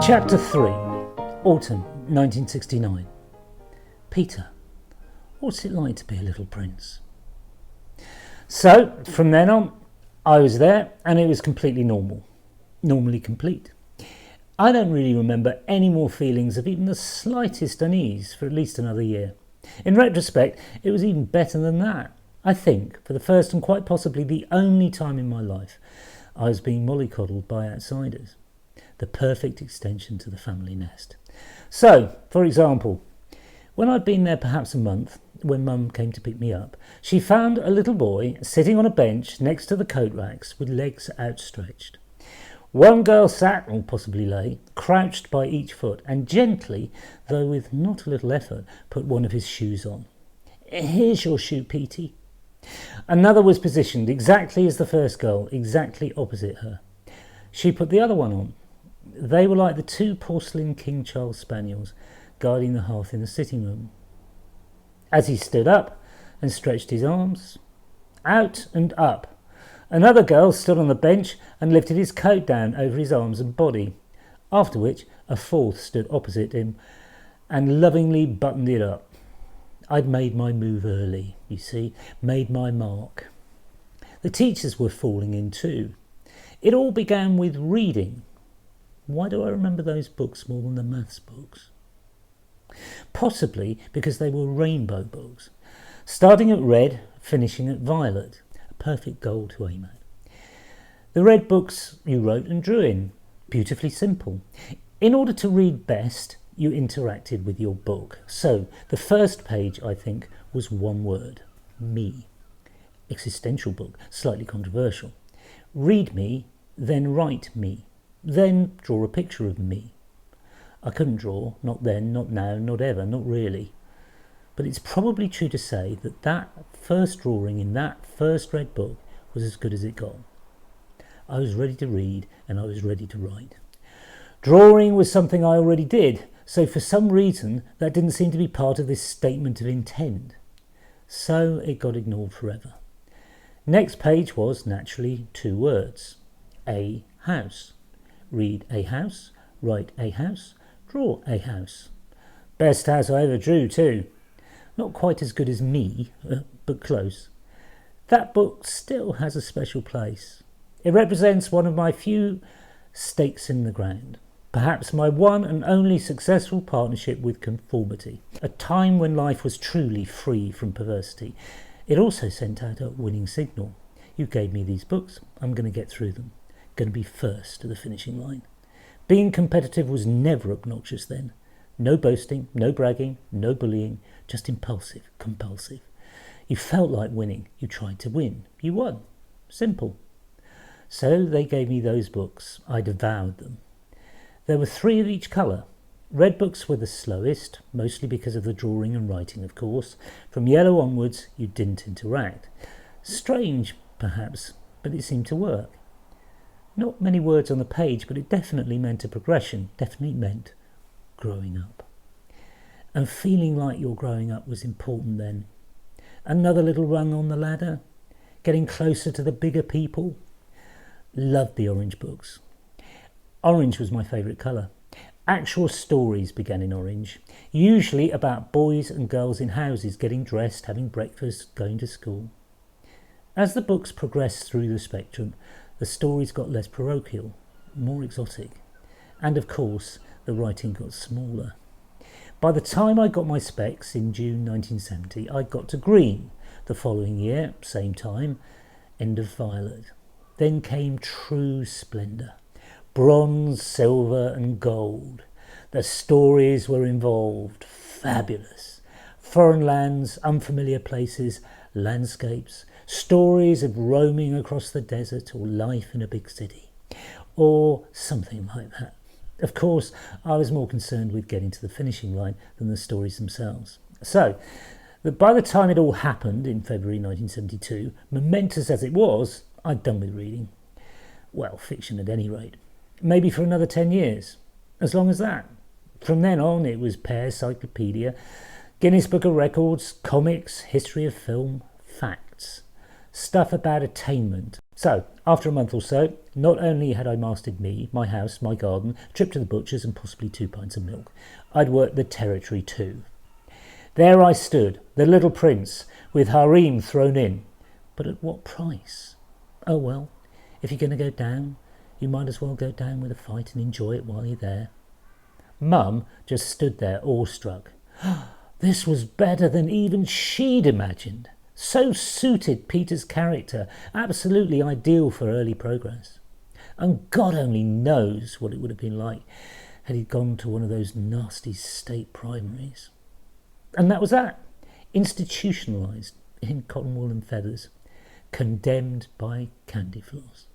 Chapter 3, Autumn 1969. Peter, what's it like to be a little prince? So, from then on, I was there and it was completely normal. Normally complete. I don't really remember any more feelings of even the slightest unease for at least another year. In retrospect, it was even better than that. I think, for the first and quite possibly the only time in my life, I was being mollycoddled by outsiders. The perfect extension to the family nest. So, for example, when I'd been there perhaps a month, when Mum came to pick me up, she found a little boy sitting on a bench next to the coat racks with legs outstretched. One girl sat, or possibly lay, crouched by each foot and gently, though with not a little effort, put one of his shoes on. "Here's your shoe, Petey." Another was positioned exactly as the first girl, exactly opposite her. She put the other one on. They were like the two porcelain King Charles spaniels guarding the hearth in the sitting room. As he stood up and stretched his arms, out and up, another girl stood on the bench and lifted his coat down over his arms and body, after which a fourth stood opposite him and lovingly buttoned it up. I'd made my move early, you see, made my mark. The teachers were falling in too. It all began with reading. Why do I remember those books more than the maths books? Possibly because they were rainbow books, starting at red, finishing at violet, a perfect goal to aim at. The red books you wrote and drew in, beautifully simple. In order to read best, you interacted with your book. So the first page, I think, was one word: me. Existential book, slightly controversial. Read me, then write me. Then draw a picture of me. I couldn't draw, not then, not now, not ever, not really. But it's probably true to say that that first drawing in that first red book was as good as it got. I was ready to read and I was ready to write. Drawing was something I already did, so for some reason that didn't seem to be part of this statement of intent. So it got ignored forever. Next page was, naturally, two words. A house. Read a house, write a house, draw a house. Best house I ever drew too. Not quite as good as me, but close. That book still has a special place. It represents one of my few stakes in the ground. Perhaps my one and only successful partnership with conformity. A time when life was truly free from perversity. It also sent out a winning signal. You gave me these books, I'm going to get through them. Going to be first to the finishing line. Being competitive was never obnoxious then. No boasting, no bragging, no bullying, just impulsive, compulsive. You felt like winning, you tried to win, you won. Simple. So they gave me those books. I devoured them. There were 3 of each colour. Red books were the slowest, mostly because of the drawing and writing, of course. From yellow onwards, you didn't interact. Strange, perhaps, but it seemed to work. Not many words on the page, but it definitely meant a progression, definitely meant growing up. And feeling like your growing up was important then. Another little rung on the ladder, getting closer to the bigger people. Loved the orange books. Orange was my favourite colour. Actual stories began in orange, usually about boys and girls in houses getting dressed, having breakfast, going to school. As the books progressed through the spectrum, the stories got less parochial, more exotic, and of course the writing got smaller. By the time I got my specs in June 1970, I got to green. The following year, same time, end of violet. Then came true splendour. Bronze, silver and gold. The stories were involved, fabulous. Foreign lands, unfamiliar places, landscapes, stories of roaming across the desert or life in a big city, or something like that. Of course, I was more concerned with getting to the finishing line than the stories themselves. So, that by the time it all happened in February 1972, momentous as it was, I'd done with reading. Well, fiction at any rate. Maybe for another 10 years. As long as that. From then on, it was Pear Cyclopedia, Guinness Book of Records, comics, history of film, facts. stuff about attainment. So, after a month or so, not only had I mastered me, my house, my garden, a trip to the butcher's and possibly 2 pints of milk, I'd worked the territory too. There I stood, the little prince, with harem thrown in. But at what price? Oh well, if you're going to go down, you might as well go down with a fight and enjoy it while you're there. Mum just stood there awestruck. This was better than even she'd imagined. So suited Peter's character, absolutely ideal for early progress. And God only knows what it would have been like had he gone to one of those nasty state primaries. And that was that. Institutionalised in cotton wool and feathers. Condemned by candy floss.